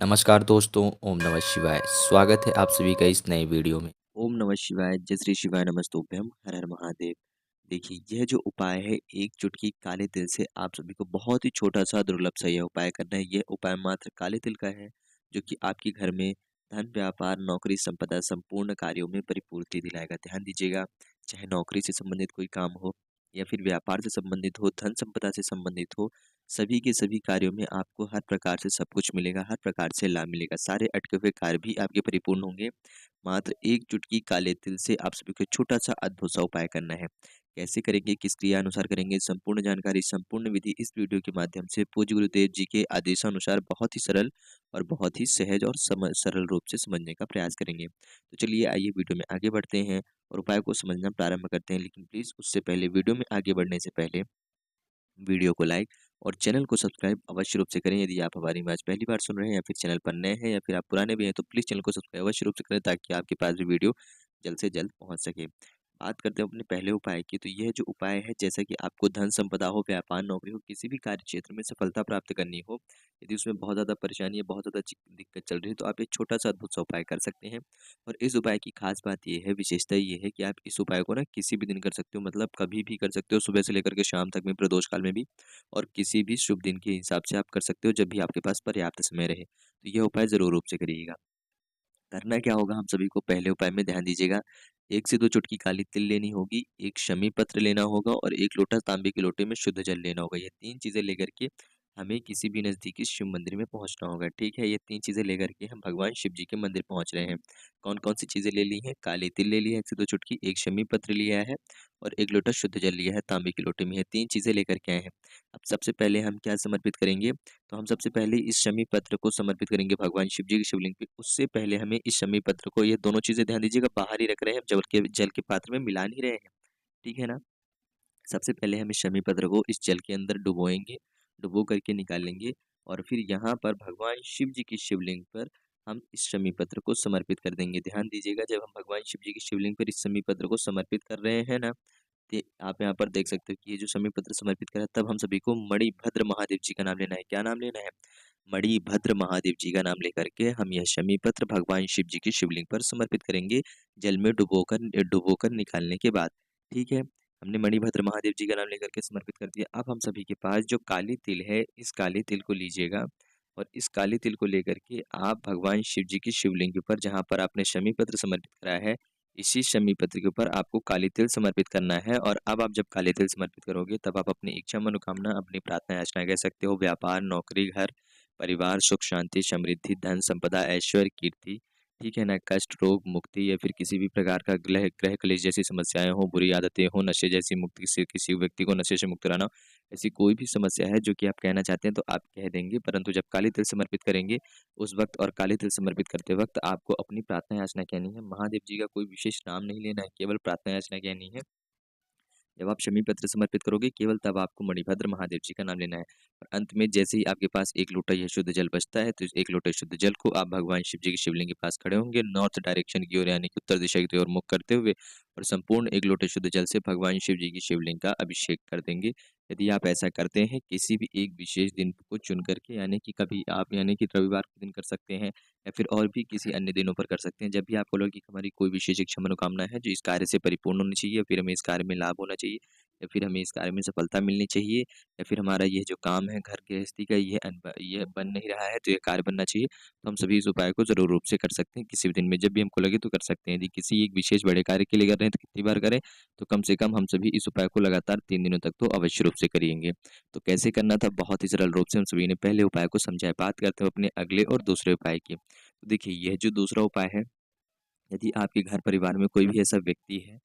नमस्कार दोस्तों, ओम नमः शिवाय। स्वागत है आप सभी का इस नए वीडियो में। ओम नमः शिवाय, जय श्री शिवाय नमस्तुभ्यम, हर हर महादेव। देखिए, यह जो उपाय है, एक चुटकी काले तिल से आप सभी को बहुत ही छोटा-सा दुर्लभ सा यह उपाय करना है। यह उपाय मात्र काले तिल का है, जो कि आपके घर में धन, व्यापार, नौकरी, संपदा संपूर्ण कार्यों में परिपूर्ति दिलाएगा। ध्यान दीजिएगा, चाहे नौकरी से संबंधित कोई काम हो या फिर व्यापार से संबंधित हो, धन संपदा से संबंधित हो, सभी के सभी कार्यों में आपको हर प्रकार से सब कुछ मिलेगा, हर प्रकार से लाभ मिलेगा। सारे अटके हुए कार्य भी आपके परिपूर्ण होंगे। मात्र एक चुटकी काले तिल से आप सभी को छोटा-सा अद्भुत-सा उपाय करना है। कैसे करेंगे, किस क्रिया अनुसार करेंगे, संपूर्ण जानकारी, संपूर्ण विधि इस वीडियो के माध्यम से पूज्य गुरुदेव जी के आदेशानुसार बहुत ही सरल और बहुत ही सहज और सरल रूप से समझने का प्रयास करेंगे। तो चलिए आइए वीडियो में आगे बढ़ते हैं और उपाय को समझना प्रारंभ करते हैं। लेकिन प्लीज़ उससे पहले वीडियो में आगे बढ़ने से पहले वीडियो को लाइक और चैनल को सब्सक्राइब अवश्य रूप से करें। यदि आप हमारी आवाज़ पहली बार सुन रहे हैं या फिर चैनल पर नए हैं या फिर आप पुराने भी हैं तो प्लीज़ चैनल को सब्सक्राइब अवश्य रूप से करें ताकि आपके पास भी वीडियो जल्द से जल्द पहुंच सके। बात करते हैं अपने पहले उपाय की। तो यह जो उपाय है, जैसा कि आपको धन संपदा हो, व्यापार, नौकरी हो, किसी भी कार्य क्षेत्र में सफलता प्राप्त करनी हो, यदि उसमें बहुत ज़्यादा परेशानी है, बहुत ज़्यादा दिक्कत चल रही है, तो आप एक छोटा सा अद्भुत सा उपाय कर सकते हैं। और इस उपाय की खास बात ये है, विशेषता ये है कि आप इस उपाय को ना किसी भी दिन कर सकते हो, मतलब कभी भी कर सकते हो, सुबह से लेकर के शाम तक में, प्रदोष काल में भी, और किसी भी शुभ दिन के हिसाब से आप कर सकते हो, जब भी आपके पास पर्याप्त समय रहे। तो यह उपाय ज़रूर रूप से करिएगा। करना क्या होगा, हम सभी को पहले उपाय में ध्यान दीजिएगा। 1 से 2 चुटकी काली तिल लेनी होगी, 1 शमी पत्र लेना होगा और 1 लोटा तांबे के लोटे में शुद्ध जल लेना होगा। ये 3 चीज़ें लेकर के हमें किसी भी नज़दीकी शिव मंदिर में पहुँचना होगा, ठीक है? ये 3 चीज़ें लेकर के हम भगवान शिव जी के मंदिर पहुँच रहे हैं। कौन-कौन सी चीज़ें ले ली हैं? काली तिल ले लिया है 1 से 2 चुटकी, 1 शमी पत्र लिया है और 1 लोटा शुद्ध जल लिया है, तांबे के लोटे में। ये 3 चीज़ें लेकर के आए हैं। अब सबसे पहले हम क्या समर्पित करेंगे? तो हम सबसे पहले इस शमी पत्र को समर्पित करेंगे भगवान शिव जी के शिवलिंग पे। उससे पहले हमें इस शमी पत्र को, ये दोनों चीज़ें ध्यान दीजिएगा, बाहर ही रख रहे हैं, जल के पात्र में मिला नहीं रहे हैं, ठीक है ना? सबसे पहले हम इस शमी पत्र को इस जल के अंदर डुबोएँगे, डुबो करके निकालेंगे और फिर यहाँ पर भगवान शिव जी की शिवलिंग पर हम इस शमी पत्र को समर्पित कर देंगे। ध्यान दीजिएगा, जब हम भगवान शिव जी की शिवलिंग पर इस शमी पत्र को समर्पित कर रहे हैं ना, ते आप यहाँ पर देख सकते हो कि ये जो शमी पत्र समर्पित करा, तब हम सभी को मणिभद्र महादेव जी का नाम लेना है। क्या नाम लेना है? मणिभद्र महादेव जी का नाम लेकर के हम यह शमी पत्र भगवान शिव जी की शिवलिंग पर समर्पित करेंगे, जल में डुबोकर निकालने के बाद। ठीक है? हमने मणिभद्र महादेव जी का नाम लेकर के समर्पित कर दिया। अब हम सभी के पास जो काली तिल है, इस काली तिल को लीजिएगा और इस काली तिल को लेकर के आप भगवान शिव जी की शिवलिंग के ऊपर, जहाँ पर आपने शमी पत्र समर्पित कराया है, इसी शमी पत्र के ऊपर आपको काली तिल समर्पित करना है। और अब आप जब काली तिल समर्पित करोगे, तब आप अपनी इच्छा, मनोकामना, अपनी प्रार्थना याचना कह सकते हो। व्यापार, नौकरी, घर परिवार, सुख शांति, समृद्धि, धन संपदा, ऐश्वर्य, कीर्ति, ठीक है ना? कष्ट, रोग, मुक्ति या फिर किसी भी प्रकार का ग्रह क्लेश जैसी समस्याएँ हों, बुरी आदतें हों, नशे जैसी मुक्ति से, किसी व्यक्ति को नशे से मुक्त कराना, ऐसी कोई भी समस्या है जो कि आप कहना चाहते हैं, तो आप कह देंगे। परंतु जब काली तिल समर्पित करेंगे, उस वक़्त और काली तिल समर्पित करते वक़्त आपको अपनी प्रार्थना याचना कहनी है। महादेव जी का कोई विशेष नाम नहीं लेना है, केवल प्रार्थना याचना कहनी है। जब आप शमी पत्र समर्पित करोगे, केवल तब आपको मणिभद्र महादेव जी का नाम लेना है। और अंत में जैसे ही आपके पास 1 लोटा यह शुद्ध जल बचता है, तो इस 1 लोटे शुद्ध जल को आप भगवान शिव जी की शिवलिंग के पास खड़े होंगे, नॉर्थ डायरेक्शन की ओर, यानी कि उत्तर दिशा की ओर मुख करते हुए, और संपूर्ण 1 लोटे शुद्ध जल से भगवान शिव जी की शिवलिंग का अभिषेक कर देंगे। यदि आप ऐसा करते हैं, किसी भी एक विशेष दिन को चुन करके, यानी कि कभी आप, यानी कि रविवार के दिन कर सकते हैं या फिर और भी किसी अन्य दिनों पर कर सकते हैं। जब भी आपको लगे कि हमारी कोई विशेष इच्छा, मनोकामना है जो इस कार्य से परिपूर्ण होनी चाहिए, या फिर हमें इस कार्य में लाभ होना चाहिए, या फिर हमें इस कार्य में सफलता मिलनी चाहिए, या फिर हमारा ये जो काम है घर गृहस्थी का, ये बन नहीं रहा है, तो ये कार्य बनना चाहिए, तो हम सभी इस उपाय को ज़रूर रूप से कर सकते हैं। किसी भी दिन में जब भी हमको लगे तो कर सकते हैं। यदि किसी एक विशेष बड़े कार्य के लिए कर रहे हैं तो कितनी बार करें, तो कम से कम हम सभी इस उपाय को लगातार 3 दिनों तक तो अवश्य रूप से करेंगे। तो कैसे करना था, बहुत ही सरल रूप से हम सभी ने पहले उपाय को समझा है। बात करते हैं अपने अगले और दूसरे उपाय की। तो देखिए, यह जो दूसरा उपाय है, यदि आपके घर परिवार में कोई भी ऐसा व्यक्ति है,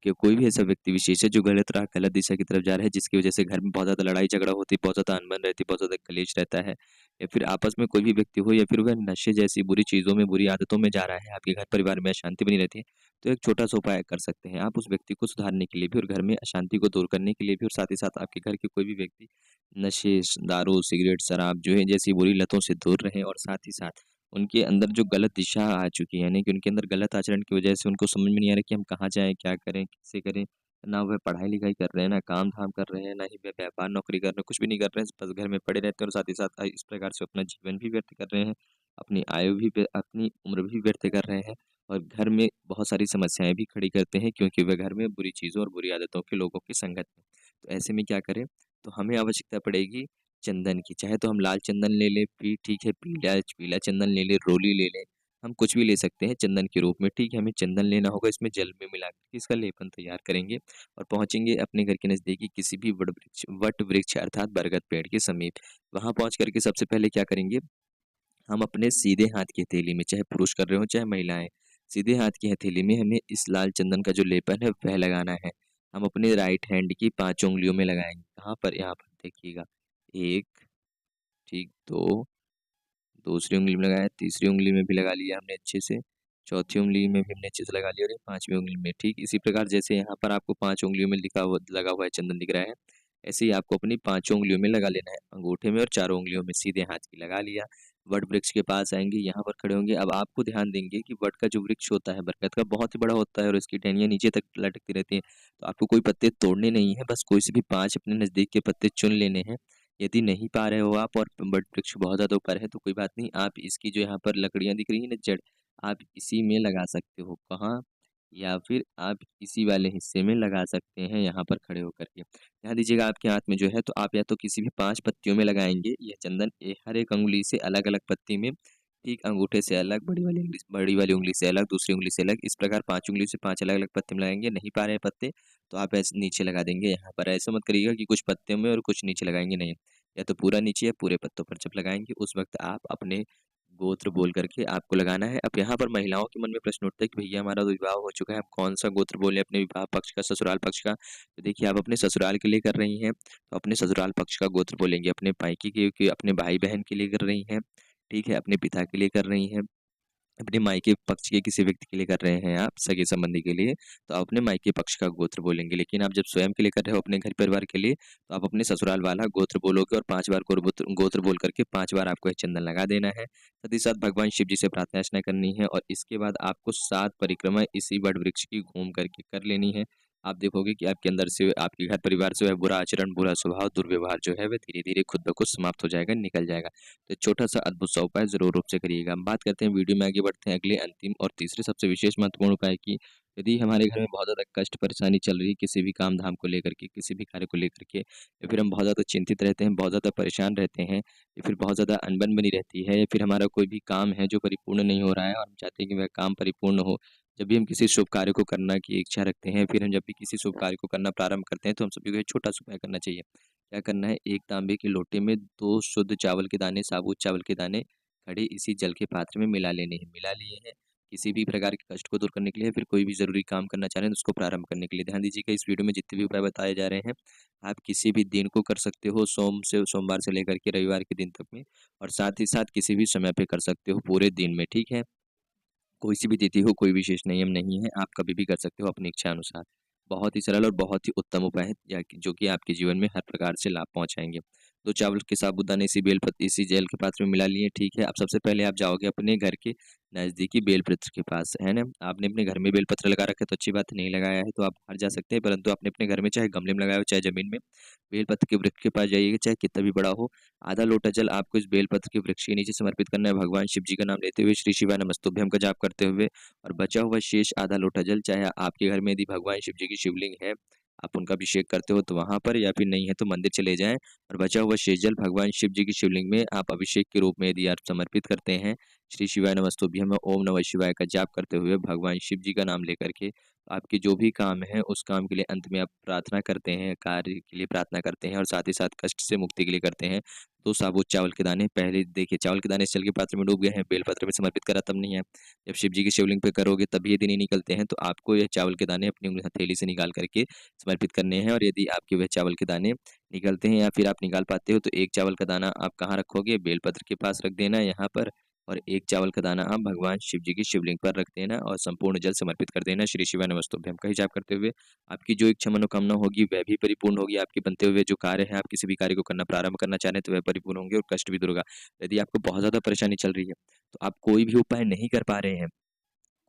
कि कोई भी ऐसा व्यक्ति विशेष है जो गलत राह, गलत दिशा की तरफ जा रहा है, जिसकी वजह से घर में बहुत ज़्यादा लड़ाई झगड़ा होती है, बहुत ज़्यादा अनबन रहती है, बहुत ज़्यादा कलेश रहता है, या फिर आपस में कोई भी व्यक्ति हो, या फिर वह नशे जैसी बुरी चीज़ों में, बुरी आदतों में जा रहा है, आपके घर परिवार में अशांति बनी रहती है, तो एक छोटा-सा उपाय कर सकते हैं। आप उस व्यक्ति को सुधारने के लिए भी और घर में अशांति को दूर करने के लिए भी, और साथ ही साथ आपके घर के कोई भी व्यक्ति नशे, दारू, सिगरेट, शराब जो है जैसी बुरी लतों से दूर रहें, और साथ ही साथ उनके अंदर जो गलत दिशा आ चुकी है, यानी कि उनके अंदर गलत आचरण की वजह से उनको समझ में नहीं आ रहा कि हम कहाँ जाएँ, क्या करें, कैसे करें? ना वह पढ़ाई-लिखाई कर रहे हैं, ना काम-धाम कर रहे हैं, ना ही वह व्यापार, नौकरी कर रहे हैं, कुछ भी नहीं कर रहे हैं, बस घर में पड़े रहते हैं और साथ ही साथ इस प्रकार से अपना जीवन भी व्यर्थ कर रहे हैं। अपनी आयु भी अपनी उम्र भी व्यर्थ कर रहे हैं और घर में बहुत सारी समस्याएँ भी खड़ी करते हैं क्योंकि वे घर में बुरी चीज़ों और बुरी आदतों के लोगों की संगत में। तो ऐसे में क्या करें? तो हमें आवश्यकता पड़ेगी चंदन की, चाहे तो हम लाल चंदन ले लें, भी ठीक है, पीला पीला चंदन ले लें, रोली ले लें, हम कुछ भी ले सकते हैं चंदन के रूप में, ठीक है? हमें चंदन लेना होगा, इसमें जल में मिला के इसका लेपन तैयार करेंगे और पहुँचेंगे अपने घर के नज़दीकी किसी भी वट वृक्ष अर्थात बरगद पेड़ के समीप। वहाँ पहुँच कर के सबसे पहले क्या करेंगे, हम अपने सीधे हाथ की हथेली में, चाहे पुरुष कर रहे हो चाहे महिलाएं, सीधे हाथ की हथेली में हमें इस लाल चंदन का जो लेपन है वह लगाना है। हम अपने राइट हैंड की 5 उँगलियों में लगाएंगे। कहाँ पर? यहाँ पर देखिएगा। 1, ठीक, 2, दूसरी उँगली में लगाया, तीसरी उँगली में भी लगा लिया हमने अच्छे से, चौथी उँगली में भी हमने अच्छे से लगा लिया और ये 5वीं उँगली में, ठीक। इसी प्रकार जैसे यहाँ पर आपको 5 उँगलियों में लगा हुआ है चंदन दिख रहा है, ऐसे ही आपको अपनी 5 उँगलियों में लगा लेना है, अंगूठे में और चारों उँगलियों में सीधे हाथ की लगा लिया। वट वृक्ष के पास आएँगे, यहाँ पर खड़े होंगे। अब आपको ध्यान देंगे कि वट का जो वृक्ष होता है, बरगद का, बहुत ही बड़ा होता है और इसकी टहनियाँ नीचे तक लटकती रहती हैं। तो आपको कोई पत्ते तोड़ने नहीं हैं, बस कोई से भी 5 अपने नज़दीक के पत्ते चुन लेने हैं। यदि नहीं पा रहे हो आप और वट वृक्ष बहुत ज़्यादा ऊपर है तो कोई बात नहीं, आप इसकी जो यहाँ पर लकड़ियाँ दिख रही हैं ना, जड़, आप इसी में लगा सकते हो। कहाँ? या फिर आप इसी वाले हिस्से में लगा सकते हैं यहाँ पर खड़े होकर के। ध्यान दीजिएगा आपके हाथ में जो है, तो आप या तो किसी भी 5 पत्तियों में लगाएँगे यह चंदन, हर एक अंगुली से अलग-अलग पत्ती में, ठीक, अंगूठे से अलग, बड़ी वाली उँगली से अलग, दूसरी उँगली से अलग, इस प्रकार 5 उँगलियों से 5 अलग-अलग पत्ते में लगाएँगे। नहीं पा रहे हैं पत्ते, तो आप ऐसे नीचे लगा देंगे यहाँ पर। ऐसा मत करिएगा कि कुछ पत्ते में और कुछ नीचे लगाएँगे, नहीं। या तो पूरा नीचे या पूरे पत्तों पर जब लगाएँगे उस वक़्त आप अपने गोत्र बोल करके आपको लगाना है। अब यहाँ पर महिलाओं के मन में प्रश्न उठता है कि भैया हमारा तो विवाह हो चुका है, हम कौन-सा गोत्र बोलें अपने विवाह पक्ष का, ससुराल पक्ष का? तो देखिए, आप अपने ससुराल के लिए कर रही हैं, तो अपने ससुराल पक्ष का गोत्र बोलेंगे। अपने मायके के अपने भाई-बहन के लिए कर रही हैं, ठीक है? अपने पिता के लिए कर रही हैं, अपने मायके पक्ष के किसी व्यक्ति के लिए कर रहे हैं आप, सगे-संबंधी के लिए, तो आप अपने मायके पक्ष का गोत्र बोलेंगे। लेकिन आप जब स्वयं के लिए कर रहे हो, अपने घर परिवार के लिए, तो आप अपने ससुराल वाला गोत्र बोलोगे और 5 बार गोत्र बोल करके 5 बार आपको ये चंदन लगा देना है। साथ ही साथ भगवान शिव जी से प्रार्थना अर्चना करनी है और इसके बाद आपको 7 परिक्रमा इसी वट वृक्ष की घूम करके कर लेनी है। आप देखोगे कि आपके अंदर से, आपके घर परिवार से वह बुरा आचरण, बुरा स्वभाव, दुर्व्यवहार जो है वह धीरे-धीरे खुद ब खुद समाप्त हो जाएगा, निकल जाएगा। तो छोटा-सा अद्भुत सा उपाय ज़रूर रूप से करिएगा। हम बात करते हैं, वीडियो में आगे बढ़ते हैं अगले अंतिम और तीसरे सबसे विशेष महत्वपूर्ण उपाय की। यदि हमारे घर में बहुत ज़्यादा कष्ट परेशानी चल रही है किसी भी काम-धाम को लेकर के, किसी भी कार्य को लेकर के, या फिर हम बहुत ज़्यादा चिंतित रहते हैं, बहुत ज़्यादा परेशान रहते हैं, या फिर बहुत ज़्यादा अनबन बनी रहती है, या फिर हमारा कोई भी काम है जो परिपूर्ण नहीं हो रहा है और हम चाहते हैं कि वह काम परिपूर्ण हो। जब भी हम किसी शुभ कार्य को करना की इच्छा रखते हैं, फिर हम जब भी किसी शुभ कार्य को करना प्रारंभ करते हैं, तो हम सभी को एक छोटा-सा उपाय करना चाहिए। क्या करना है? 1 तांबे के लोटे में 2 शुद्ध चावल के दाने, साबुत चावल के दाने खड़े इसी जल के पात्र में मिला लेने हैं। मिला लिए हैं, किसी भी प्रकार के कष्ट को दूर करने के लिए, फिर कोई भी ज़रूरी काम करना चाह रहे हैं तो उसको प्रारंभ करने के लिए। ध्यान दीजिएगा, इस वीडियो में जितने भी उपाय बताए जा रहे हैं, आप किसी भी दिन को कर सकते हो, सोमवार से लेकर के रविवार के दिन तक में, और साथ ही साथ किसी भी समय पे कर सकते हो पूरे दिन में, ठीक है? कोई सी भी तिथि हो, कोई विशेष नियम नहीं है, आप कभी भी कर सकते हो अपनी इच्छा अनुसार। बहुत ही सरल और बहुत ही उत्तम उपाय है, या कि जो कि आपके जीवन में हर प्रकार से लाभ पहुँचाएँगे। 2 चावल के साबूदाने इसी जल के पात्र में मिला लिए, ठीक है। अब सबसे पहले आप जाओगे अपने घर के नज़दीकी बेलवृक्ष के पास, है ना? आपने अपने घर में बेलपत्र लगा रखा है तो अच्छी बात है, नहीं लगाया है तो आप बाहर जा सकते हैं, परंतु आपने अपने घर में चाहे गमले में लगाया हो, चाहे ज़मीन में, बेलपत्र के वृक्ष के पास जाइएगा, चाहे कितना भी बड़ा हो। आधा लोटा जल आपको इस बेलपत्र के वृक्ष के नीचे समर्पित करना है, भगवान शिव जी का नाम लेते हुए, श्री शिवाय नमस्तुभ्यम का जाप करते हुए, और बचा हुआ शेष आधा लोटा जल, चाहे आपके घर में यदि भगवान शिव जी की शिवलिंग है, आप उनका अभिषेक करते हो तो वहाँ पर, या फिर नहीं है तो मंदिर चले जाएँ, और बचा हुआ शेष जल भगवान शिव जी की शिवलिंग में आप अभिषेक के रूप में यदि आप समर्पित करते हैं, श्री शिवाय नमस्तुभ्यम ओम नमः शिवाय का जाप करते हुए, भगवान शिव जी का नाम लेकर के, आपके जो भी काम है उस काम के लिए अंत में आप प्रार्थना करते हैं, कार्य के लिए प्रार्थना करते हैं और साथ ही साथ कष्ट से मुक्ति के लिए करते हैं। 2 साबुत चावल के दाने, पहले देखिए चावल के दाने इस जल के पात्र में डूब गए हैं, बेलपत्र में समर्पित करा तब नहीं है। जब शिव जी की शिवलिंग पे करोगे तभी यदि नहीं निकलते हैं, तो आपको यह चावल के दाने अपनी हथेली से निकाल करके समर्पित करने हैं, और यदि आपके वह चावल के दाने निकलते हैं या फिर आप निकाल पाते हो, तो 1 चावल का दाना आप कहाँ रखोगे? बेलपत्र के पास रख देना है यहाँ पर, और 1 चावल का दाना आप भगवान शिव जी की शिवलिंग पर रख देना और संपूर्ण जल समर्पित कर देना, श्री शिवाय नमस्तुभ्यम का ही जाप करते हुए। आपकी जो इच्छा मनोकामना होगी वह भी परिपूर्ण होगी, आपके बनते हुए जो कार्य है, आप किसी भी कार्य को करना प्रारंभ करना चाह रहे हैं तो वह परिपूर्ण होंगे और कष्ट भी दूर होगा। यदि आपको बहुत ज़्यादा परेशानी चल रही है, तो आप कोई भी उपाय नहीं कर पा रहे हैं,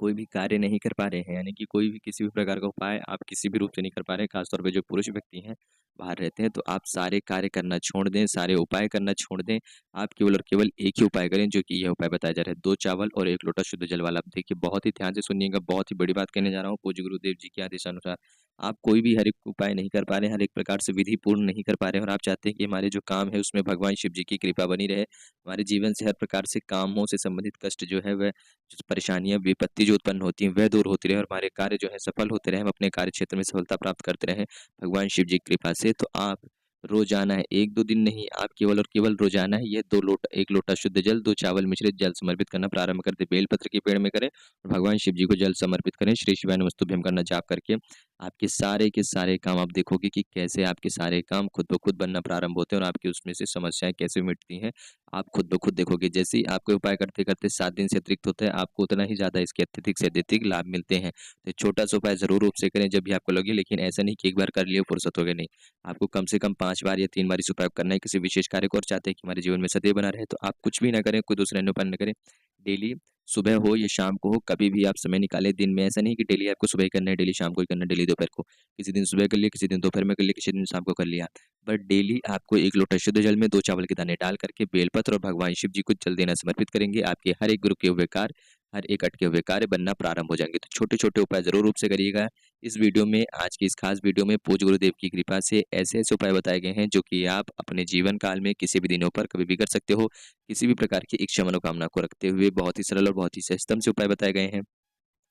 कोई भी कार्य नहीं कर पा रहे हैं, यानी कि कोई भी किसी भी प्रकार का उपाय आप किसी भी रूप से नहीं कर पा रहे हैं, खासतौर पे जो पुरुष व्यक्ति हैं, बाहर रहते हैं, तो आप सारे कार्य करना छोड़ दें, सारे उपाय करना छोड़ दें। आप केवल और केवल एक ही उपाय करें, जो कि यह उपाय बताया जा रहा है, 2 चावल और 1 लोटा शुद्ध जल वाला। आप देखिए, बहुत ही ध्यान से सुनिएगा, बहुत ही बड़ी बात कहने जा रहा हूँ। पूज्य गुरुदेव जी के आदेशानुसार आप कोई भी हर एक उपाय नहीं कर पा रहे हैं, हर एक प्रकार से विधि पूर्ण नहीं कर पा रहे हैं, और आप चाहते हैं कि हमारे जो काम है, उसमें भगवान शिव जी की कृपा बनी रहे। हमारे जीवन से हर प्रकार से कामों से संबंधित कष्ट जो है, वह जो परेशानियाँ, विपत्ति जो उत्पन्न होती हैं, वह दूर होती रहे और हमारे कार्य जो है सफल होते रहें, हम अपने कार्य क्षेत्र में सफलता प्राप्त करते रहें, भगवान शिव जी की कृपा से। तो आप रोज़ाना है, 1-2 दिन नहीं, आप केवल और केवल रोज़ाना है, ये 2 लोटा 1 लोटा शुद्ध जल, 2 चावल मिश्रित जल समर्पित करना प्रारंभ कर दें। बेलपत्र के पेड़ में करें और भगवान शिव जी को जल समर्पित करें। श्री शिवाय नमस्तुभ्यं करना जाप करके आपके सारे के सारे काम आप देखोगे कि कैसे आपके सारे काम खुद ब खुद बनना प्रारंभ होते हैं और आपकी उसमें से समस्याएँ कैसे मिटती हैं, आप खुद ब खुद देखोगे। जैसे ही आपके उपाय करते-करते 7 दिन से अतिरिक्त होता है, आपको उतना ही ज़्यादा इसके अत्यधिक से अत्यधिक लाभ मिलते हैं। तो छोटा-सा उपाय ज़रूर रूप से करें जब भी आपको लगे, लेकिन ऐसा नहीं कि एक बार कर लिए फुर्सत हो गई, नहीं। आपको कम से कम 5 बार या 3 बार इस उपाय को करना है। किसी विशेष कार्य को और चाहते हैं कि हमारे जीवन में सदैव बना रहे, तो आप कुछ भी ना करें, कोई दूसरा अन्य उपाय ना करें। डेली सुबह हो या शाम को हो, कभी भी आप समय निकालें दिन में। ऐसा नहीं कि डेली आपको सुबह ही करना है, डेली शाम को ही करना है, डेली दोपहर को। किसी दिन सुबह कर लिया, किसी दिन दोपहर में कर लिया, किसी दिन शाम को कर लिया। बट डेली आपको 1 लोटा शुद्ध जल में 2 चावल के दाने डाल करके बेलपत्र और भगवान शिव जी को जल देना समर्पित करेंगे। आपके हर एक रुके हुए कार्य, हर एक अटके हुए कार्य बनना प्रारंभ हो जाएँगे। तो छोटे-छोटे उपाय ज़रूर रूप से करिएगा। इस वीडियो में, आज की इस खास वीडियो में पूज्य गुरुदेव की कृपा से ऐसे-ऐसे उपाय बताए गए हैं, जो कि आप अपने जीवन काल में किसी भी दिनों पर कभी भी कर सकते हो। किसी भी प्रकार की इच्छा मनोकामना को रखते हुए बहुत ही सरल और बहुत ही सहजतम से उपाय बताए गए हैं।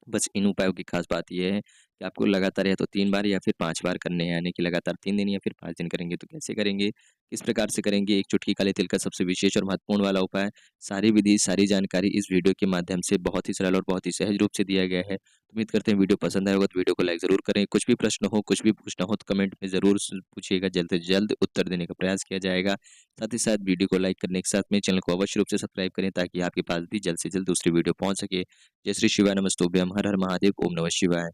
बस इन उपायों की खास बात ये है कि आपको लगातार या तो 3 बार या फिर 5 बार करने हैं, यानी कि लगातार 3 दिन या फिर 5 दिन करेंगे। तो कैसे करेंगे, किस प्रकार से करेंगे, एक चुटकी काले तिल का सबसे विशेष और महत्वपूर्ण वाला उपाय, सारी विधि, सारी जानकारी इस वीडियो के माध्यम से बहुत ही सरल और बहुत ही सहज रूप से दिया गया है। तो उम्मीद करते हैं वीडियो पसंद आया होगा, तो वीडियो को लाइक ज़रूर करें। कुछ भी प्रश्न हो, कुछ भी पूछना हो, तो कमेंट में ज़रूर पूछिएगा, जल्द से जल्द उत्तर देने का प्रयास किया जाएगा। साथ ही साथ वीडियो को लाइक करने के साथ में चैनल को अवश्य रूप से सब्सक्राइब करें, ताकि आपके पास भी जल्द से जल्द दूसरी वीडियो पहुंच सके। जय श्री शिवाय नमस्तुभ्यं, हर हर महादेव, ओम नमः शिवाय।